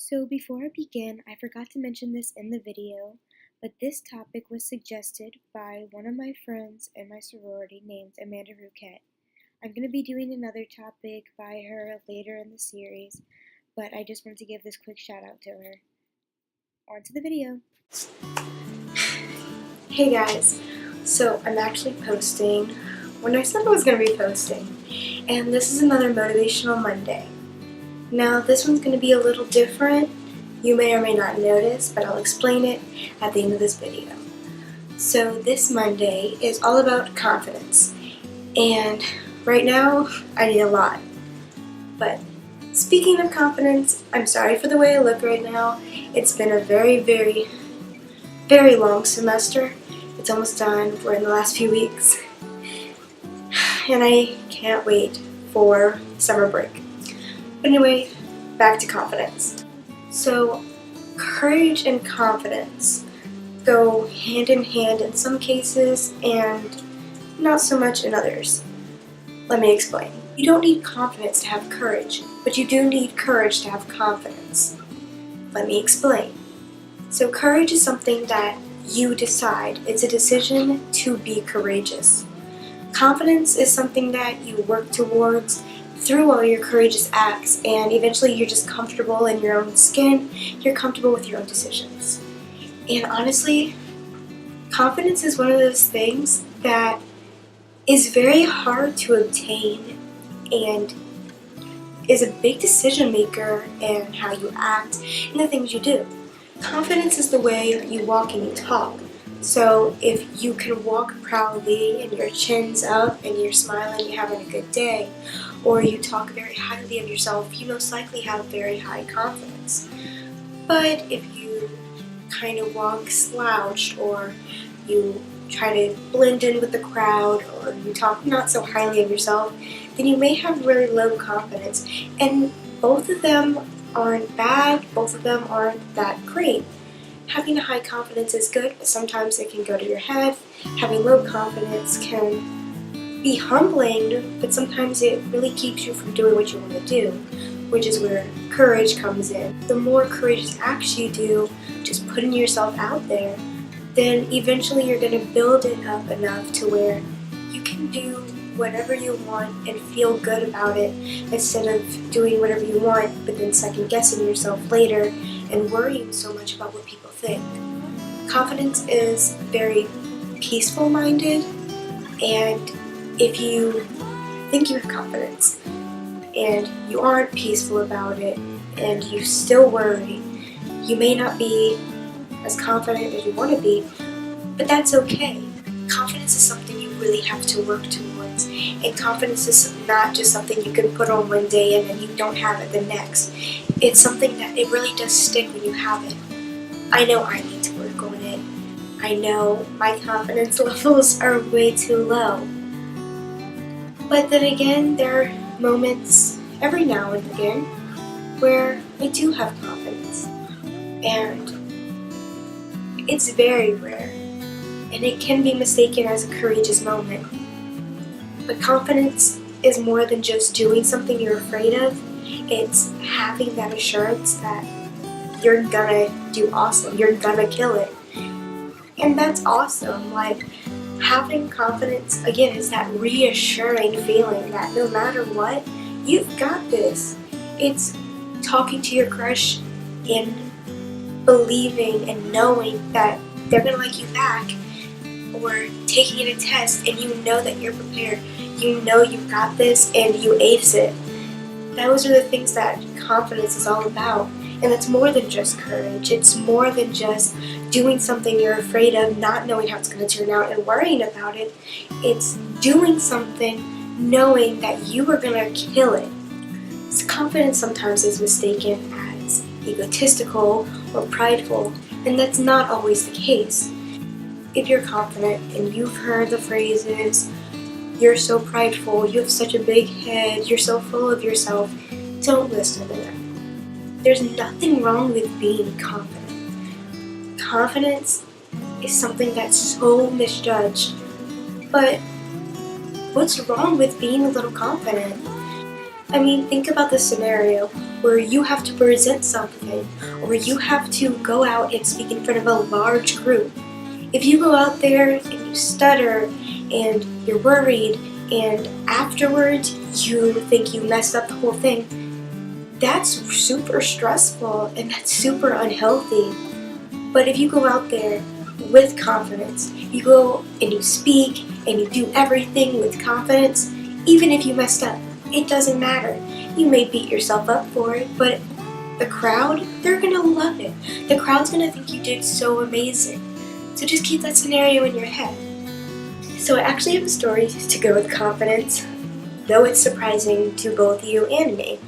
So before I begin, I forgot to mention this in the video, but this topic was suggested by one of my friends in my sorority named Amanda Rouquette. I'm going to be doing another topic by her later in the series, but I just wanted to give this quick shout out to her. On to the video. Hey guys, so I'm actually posting when I said I was going to be posting, and this is another Motivational Monday. Now this one's going to be a little different. You may or may not notice, but I'll explain it at the end of this video. So this Monday is all about confidence, and right now I need a lot. But speaking of confidence, I'm sorry for the way I look right now. It's been a very, very, very long semester. It's almost done. We're in the last few weeks. And I can't wait for summer break. But anyway, back to confidence. So, courage and confidence go hand in hand in some cases and not so much in others. Let me explain. You don't need confidence to have courage, but you do need courage to have confidence. Let me explain. So courage is something that you decide. It's a decision to be courageous. Confidence is something that you work towards through all your courageous acts, and eventually you're just comfortable in your own skin, you're comfortable with your own decisions. And honestly, confidence is one of those things that is very hard to obtain and is a big decision maker in how you act and the things you do. Confidence is the way you walk and you talk. So if you can walk proudly and your chin's up and you're smiling, you're having a good day, or you talk very highly of yourself, you most likely have very high confidence. But if you kind of walk slouched, or you try to blend in with the crowd, or you talk not so highly of yourself, then you may have really low confidence. And both of them aren't bad, both of them aren't that great. Having a high confidence is good, but sometimes it can go to your head. Having low confidence can be humbling, but sometimes it really keeps you from doing what you want to do, which is where courage comes in. The more courageous acts you do, just putting yourself out there, then eventually you're going to build it up enough to where you can do whatever you want and feel good about it, instead of doing whatever you want but then second guessing yourself later and worrying so much about what people think. Confidence is very peaceful minded, and if you think you have confidence and you aren't peaceful about it and you still worry, you may not be as confident as you want to be, but that's okay. Confidence is something you really have to work towards, and confidence is not just something you can put on one day and then you don't have it the next. It's something that it really does stick when you have it. I know I need to work on it. I know my confidence levels are way too low. But then again, there are moments every now and again where I do have confidence, and it's very rare, and it can be mistaken as a courageous moment. But confidence is more than just doing something you're afraid of. It's having that assurance that you're gonna do awesome, you're gonna kill it. And that's awesome. Like, having confidence, again, is that reassuring feeling that no matter what, you've got this. It's talking to your crush and believing and knowing that they're gonna like you back, or taking in a test and you know that you're prepared, you know you've got this and you ace it. Those are the things that confidence is all about, and it's more than just courage. It's more than just doing something you're afraid of, not knowing how it's going to turn out and worrying about it. It's doing something knowing that you are going to kill it. So confidence sometimes is mistaken as egotistical or prideful, and that's not always the case. If you're confident and you've heard the phrases, "You're so prideful, you have such a big head, you're so full of yourself," don't listen to them. There's nothing wrong with being confident. Confidence is something that's so misjudged. But what's wrong with being a little confident? I mean, think about the scenario where you have to present something or you have to go out and speak in front of a large group. If you go out there and you stutter and you're worried and afterwards you think you messed up the whole thing, that's super stressful and that's super unhealthy. But if you go out there with confidence, you go and you speak and you do everything with confidence, even if you messed up, it doesn't matter. You may beat yourself up for it, but the crowd, they're gonna love it. The crowd's gonna think you did so amazing. So just keep that scenario in your head. So I actually have a story to go with confidence, though it's surprising to both you and me.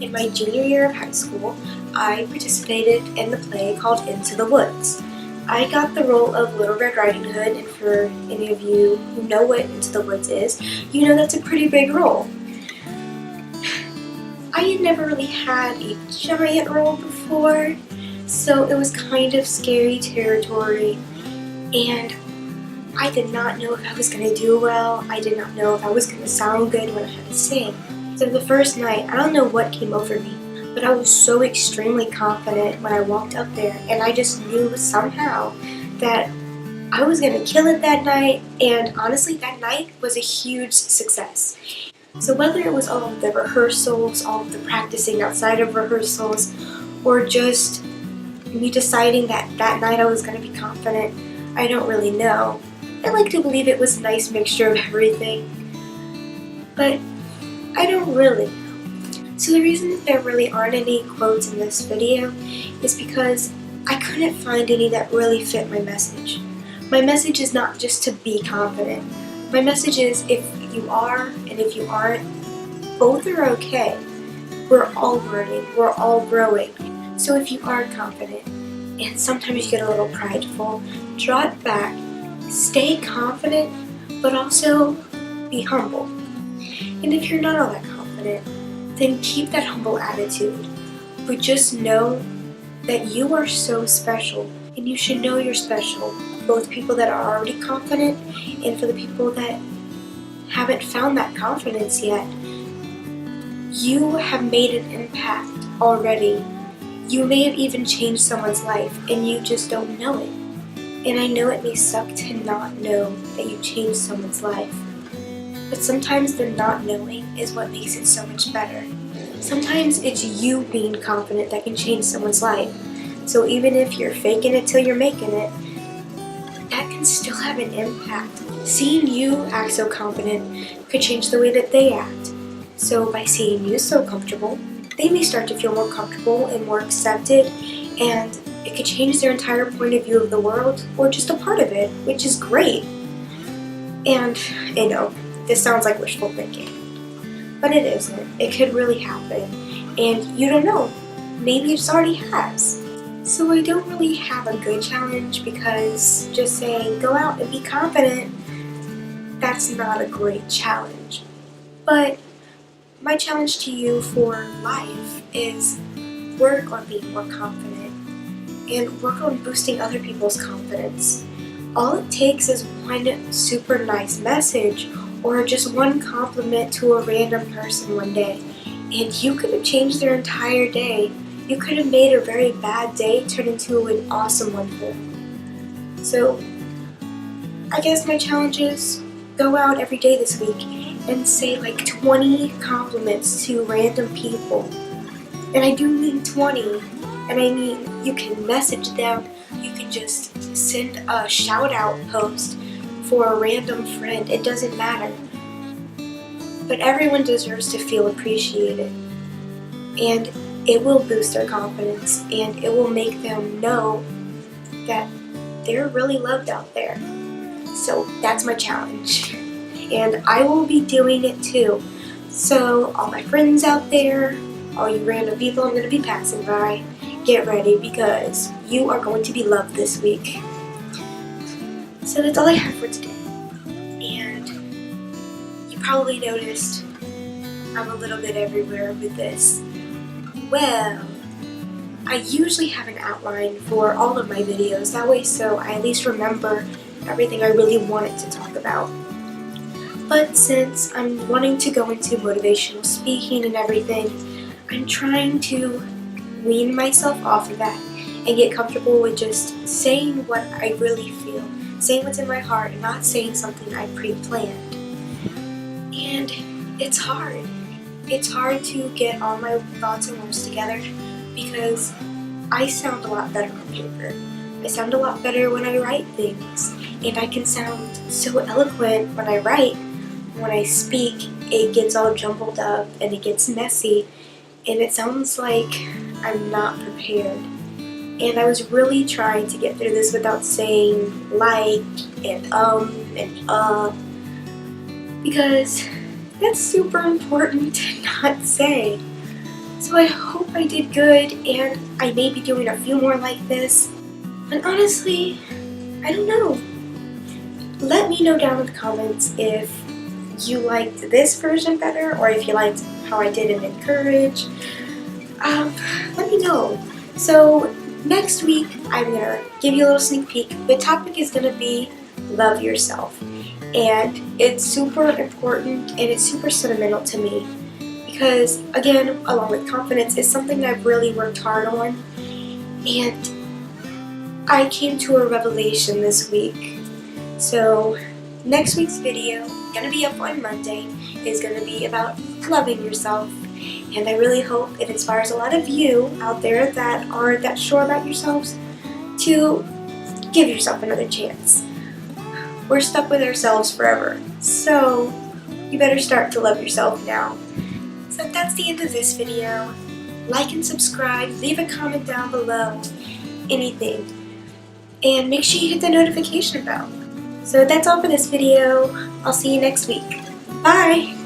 In my junior year of high school, I participated in the play called E.2 the Woods. I got the role of Little Red Riding Hood, and for any of you who know what E.2 the Woods is, you know that's a pretty big role. I had never really had a giant role before, so it was kind of scary territory, and I did not know if I was going to do well. I did not know if I was going to sound good when I had to sing. So the first night, I don't know what came over me, but I was so extremely confident when I walked up there, and I just knew somehow that I was going to kill it that night, and honestly, that night was a huge success. So whether it was all of the rehearsals, all of the practicing outside of rehearsals, or just me deciding that that night I was going to be confident, I don't really know. I like to believe it was a nice mixture of everything, but I don't really. So the reason that there really aren't any quotes in this video is because I couldn't find any that really fit my message. My message is not just to be confident. My message is if you are and if you aren't, both are okay. We're all learning, we're all growing. So if you are confident and sometimes you get a little prideful, draw it back, stay confident, but also be humble. And if you're not all that confident, then keep that humble attitude. But just know that you are so special, and you should know you're special. Both people that are already confident and for the people that haven't found that confidence yet. You have made an impact already. You may have even changed someone's life and you just don't know it. And I know it may suck to not know that you changed someone's life. But sometimes the not knowing is what makes it so much better. Sometimes it's you being confident that can change someone's life. So even if you're faking it till you're making it, that can still have an impact. Seeing you act so confident could change the way that they act. So by seeing you so comfortable, they may start to feel more comfortable and more accepted, and it could change their entire point of view of the world, or just a part of it, which is great. And I know, this sounds like wishful thinking, but it isn't. It could really happen, and you don't know. Maybe it just already has. So I don't really have a good challenge because just saying go out and be confident, that's not a great challenge. But my challenge to you for life is work on being more confident and work on boosting other people's confidence. All it takes is one super nice message or just one compliment to a random person one day, and you could have changed their entire day. You could have made a very bad day turn into an awesome one for them. So I guess my challenge is go out every day this week and say like 20 compliments to random people. And I do mean 20, and I mean you can message them, you can just send a shout out post for a random friend, it doesn't matter. But everyone deserves to feel appreciated, and it will boost their confidence and it will make them know that they're really loved out there. So that's my challenge, and I will be doing it too. So all my friends out there, all you random people I'm going to be passing by, get ready because you are going to be loved this week. So that's all I have for today. And you probably noticed I'm a little bit everywhere with this. Well, I usually have an outline for all of my videos, that way so I at least remember everything I really wanted to talk about. But since I'm wanting to go into motivational speaking and everything, I'm trying to wean myself off of that and get comfortable with just saying what I really feel, saying what's in my heart, and not saying something I pre-planned. And it's hard. It's hard to get all my thoughts and words together because I sound a lot better on paper. I sound a lot better when I write things, and I can sound so eloquent when I write. When I speak, it gets all jumbled up and it gets messy, and it sounds like I'm not prepared. And I was really trying to get through this without saying like and because that's super important to not say. So I hope I did good, and I may be doing a few more like this. But honestly, I don't know. Let me know down in the comments if you liked this version better or if you liked how I did in Encourage. Let me know. So next week I'm going to give you a little sneak peek. The topic is going to be love yourself. And it's super important and it's super sentimental to me because, again, along with confidence, is something I've really worked hard on. And I came to a revelation this week. So next week's video, gonna be up on Monday, is gonna be about loving yourself. And I really hope it inspires a lot of you out there that aren't that sure about yourselves to give yourself another chance. We're stuck with ourselves forever, so you better start to love yourself now. So that's the end of this video. Like and subscribe, leave a comment down below, anything. And make sure you hit the notification bell. So that's all for this video. I'll see you next week. Bye!